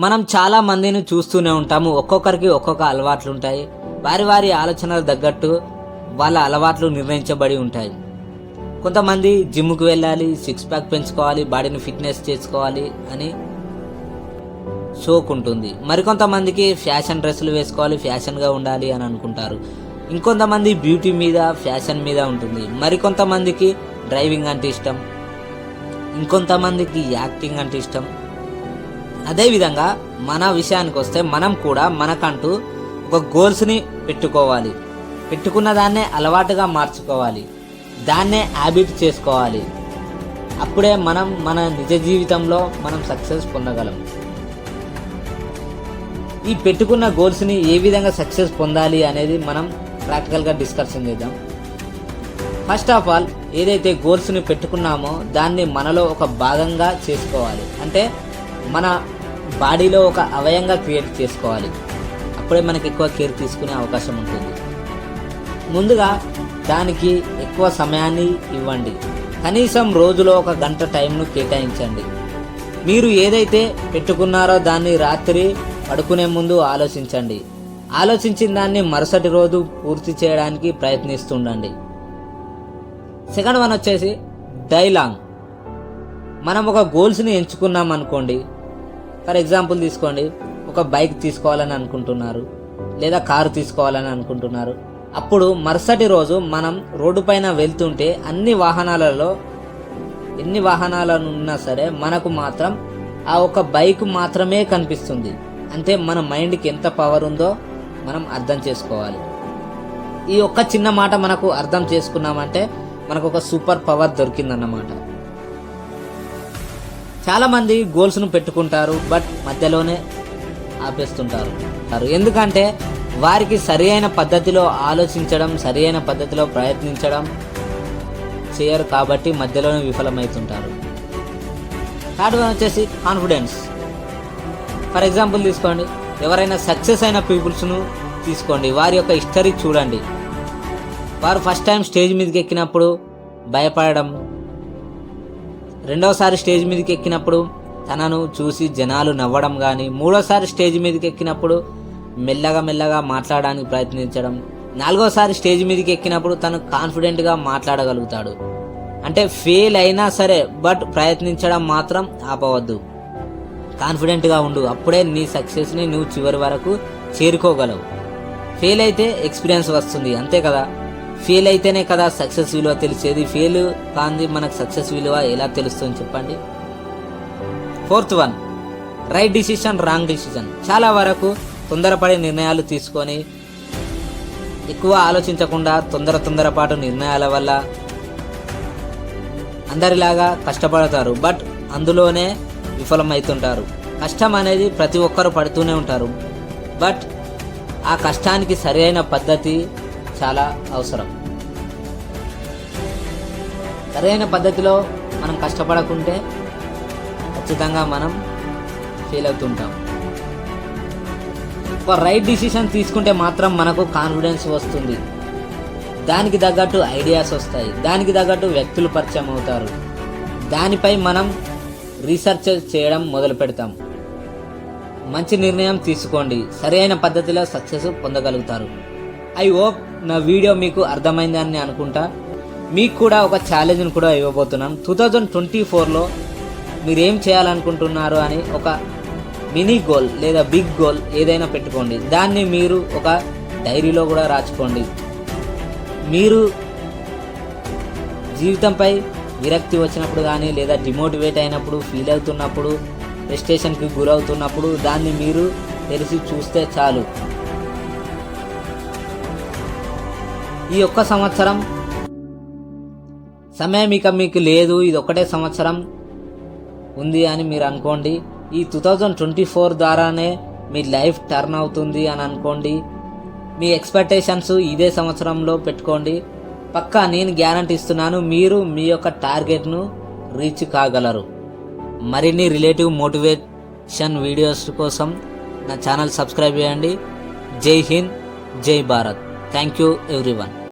మనం చాలా మందిని చూస్తూనే ఉంటాము. ఒక్కొక్కరికి ఒక్కొక్క అలవాట్లు ఉంటాయి. వారి వారి ఆలోచనలు తగ్గట్టు వాళ్ళ అలవాట్లు నిర్ణయించబడి ఉంటాయి. కొంతమంది జిమ్కి వెళ్ళాలి, సిక్స్ ప్యాక్ పెంచుకోవాలి, బాడీని ఫిట్నెస్ చేసుకోవాలి అని షోక్ ఉంటుంది. మరికొంతమందికి ఫ్యాషన్ డ్రెస్సులు వేసుకోవాలి, ఫ్యాషన్గా ఉండాలి అని అనుకుంటారు. ఇంకొంతమంది బ్యూటీ మీద, ఫ్యాషన్ మీద ఉంటుంది. మరికొంతమందికి డ్రైవింగ్ అంటే ఇష్టం, ఇంకొంతమందికి యాక్టింగ్ అంటే ఇష్టం. అదేవిధంగా మన విషయానికి వస్తే మనం కూడా మనకంటూ ఒక గోల్స్ని పెట్టుకోవాలి. పెట్టుకున్న దాన్నే అలవాటుగా మార్చుకోవాలి, దాన్నే హ్యాబిట్ చేసుకోవాలి. అప్పుడే మనం మన నిజ జీవితంలో మనం సక్సెస్ పొందగలం. ఈ పెట్టుకున్న గోల్స్ని ఏ విధంగా సక్సెస్ పొందాలి అనేది మనం ప్రాక్టికల్గా డిస్కషన్ చేద్దాం. ఫస్ట్ ఆఫ్ ఆల్, ఏదైతే గోల్స్ని పెట్టుకున్నామో దాన్ని మనలో ఒక భాగంగా చేసుకోవాలి. అంటే మన బాడీలో ఒక అవయంగా క్రియేట్ చేసుకోవాలి. అప్పుడే మనకి ఎక్కువ కేర్ తీసుకునే అవకాశం ఉంటుంది. ముందుగా దానికి ఎక్కువ సమయాన్ని ఇవ్వండి. కనీసం రోజులో 1 గంట టైంను కేటాయించండి. మీరు ఏదైతే పెట్టుకున్నారో దాన్ని రాత్రి పడుకునే ముందు ఆలోచించండి. ఆలోచించిన దాన్ని మరుసటి రోజు పూర్తి చేయడానికి ప్రయత్నిస్తుండండి. సెకండ్ వన్ వచ్చేసి డైలాంగ్. మనం ఒక గోల్స్ని ఎంచుకున్నాం అనుకోండి. ఫర్ ఎగ్జాంపుల్ తీసుకోండి, ఒక బైక్ తీసుకోవాలని అనుకుంటున్నారు, లేదా కారు తీసుకోవాలని అనుకుంటున్నారు. అప్పుడు మరుసటి రోజు మనం రోడ్డు పైన వెళ్తుంటే ఎన్ని వాహనాలు ఉన్నా సరే మనకు మాత్రం ఆ ఒక బైక్ మాత్రమే కనిపిస్తుంది. అంటే మన మైండ్కి ఎంత పవర్ ఉందో మనం అర్థం చేసుకోవాలి. ఈ ఒక్క చిన్న మాట మనకు అర్థం చేసుకున్నామంటే మనకు ఒక సూపర్ పవర్ దొరికిందన్నమాట. చాలామంది గోల్స్ను పెట్టుకుంటారు, బట్ మధ్యలోనే ఆపేస్తుంటారు. ఎందుకంటే వారికి సరి అయిన పద్ధతిలో ఆలోచించడం, సరి అయిన పద్ధతిలో ప్రయత్నించడం చేయరు, కాబట్టి మధ్యలోనే విఫలమవుతుంటారు. థర్డ్ వన్ వచ్చేసి కాన్ఫిడెన్స్. ఫర్ ఎగ్జాంపుల్ తీసుకోండి, ఎవరైనా సక్సెస్ అయిన పీపుల్స్ను తీసుకోండి. వారి యొక్క హిస్టరీ చూడండి. వారు ఫస్ట్ టైం స్టేజ్ మీదకి ఎక్కినప్పుడు భయపడడం, రెండవసారి స్టేజ్ మీదకి ఎక్కినప్పుడు తనను చూసి జనాలు నవ్వడం కానీ, మూడోసారి స్టేజ్ మీదకి ఎక్కినప్పుడు మెల్లగా మాట్లాడడానికి ప్రయత్నించడం, 4వసారి స్టేజ్ మీదకి ఎక్కినప్పుడు తను కాన్ఫిడెంట్గా మాట్లాడగలుగుతాడు. అంటే ఫెయిల్ అయినా సరే బట్ ప్రయత్నించడం మాత్రం ఆపవద్దు. కాన్ఫిడెంట్గా ఉండు, అప్పుడే నీ సక్సెస్ని నువ్వు చివరి వరకు చేరుకోగలవు. ఫెయిల్ అయితే ఎక్స్పీరియన్స్ వస్తుంది, అంతే కదా. ఫెయిల్ అయితేనే కదా సక్సెస్ విలువ తెలిసేది. ఫెయిల్ కాంది మనకు సక్సెస్ విలువ ఎలా తెలుస్తుంది చెప్పండి. Fourth one, right decision, wrong decision. చాలా వరకు తొందరపడే నిర్ణయాలు తీసుకొని ఎక్కువ ఆలోచించకుండా తొందరపాటు నిర్ణయాల వల్ల అందరిలాగా కష్టపడతారు, బట్ అందులోనే విఫలమవుతుంటారు. కష్టం అనేది ప్రతి ఒక్కరు పడుతూనే ఉంటారు, బట్ ఆ కష్టానికి సరైన పద్ధతి చాలా అవసరం. సరైన పద్ధతిలో మనం కష్టపడకుంటే ఖచ్చితంగా మనం ఫెయిల్ అవుతుంటాం. ఒక రైట్ డిసిషన్ తీసుకుంటే మాత్రం మనకు కాన్ఫిడెన్స్ వస్తుంది. దానికి తగ్గట్టు ఐడియాస్ వస్తాయి, దానికి తగ్గట్టు వ్యక్తులు పరిచయం అవుతారు. దానిపై మనం రీసెర్చ్ చేయడం మొదలు పెడతాం. మంచి నిర్ణయం తీసుకోండి, సరైన పద్ధతిలో సక్సెస్ పొందగలుగుతారు. ఐ హోప్ నా వీడియో మీకు అర్థమైందని అనుకుంటా. మీకు కూడా ఒక ఛాలెంజ్ని కూడా ఇవ్వబోతున్నాం. 2024లో మీరేం చేయాలనుకుంటున్నారు అని ఒక మినీ గోల్ లేదా బిగ్ గోల్ ఏదైనా పెట్టుకోండి. దాన్ని మీరు ఒక డైరీలో కూడా రాసుకోండి. మీరు జీవితంపై విరక్తి వచ్చినప్పుడు కానీ, లేదా డిమోటివేట్ అయినప్పుడు, ఫీల్ అవుతున్నప్పుడు, ఫ్రస్ట్రేషన్కి గురవుతున్నప్పుడు దాన్ని మీరు తెలిసి చూస్తే చాలు. ఈ ఒక్క సంవత్సరం సమయం ఇక మీకు లేదు, ఇది ఒకటే సంవత్సరం ఉంది అని మీరు అనుకోండి. ఈ 2024 ద్వారానే మీ లైఫ్ టర్న్ అవుతుంది అని అనుకోండి. మీ ఎక్స్పెక్టేషన్స్ ఇదే సంవత్సరంలో పెట్టుకోండి. పక్కా నేను గ్యారంటీ ఇస్తున్నాను, మీరు మీ యొక్క టార్గెట్ను రీచ్ కాగలరు. మరిన్ని రిలేటివ్ మోటివేషన్ వీడియోస్ కోసం నా ఛానల్ సబ్స్క్రైబ్ చేయండి. జై హింద్, జై భారత్. Thank you everyone.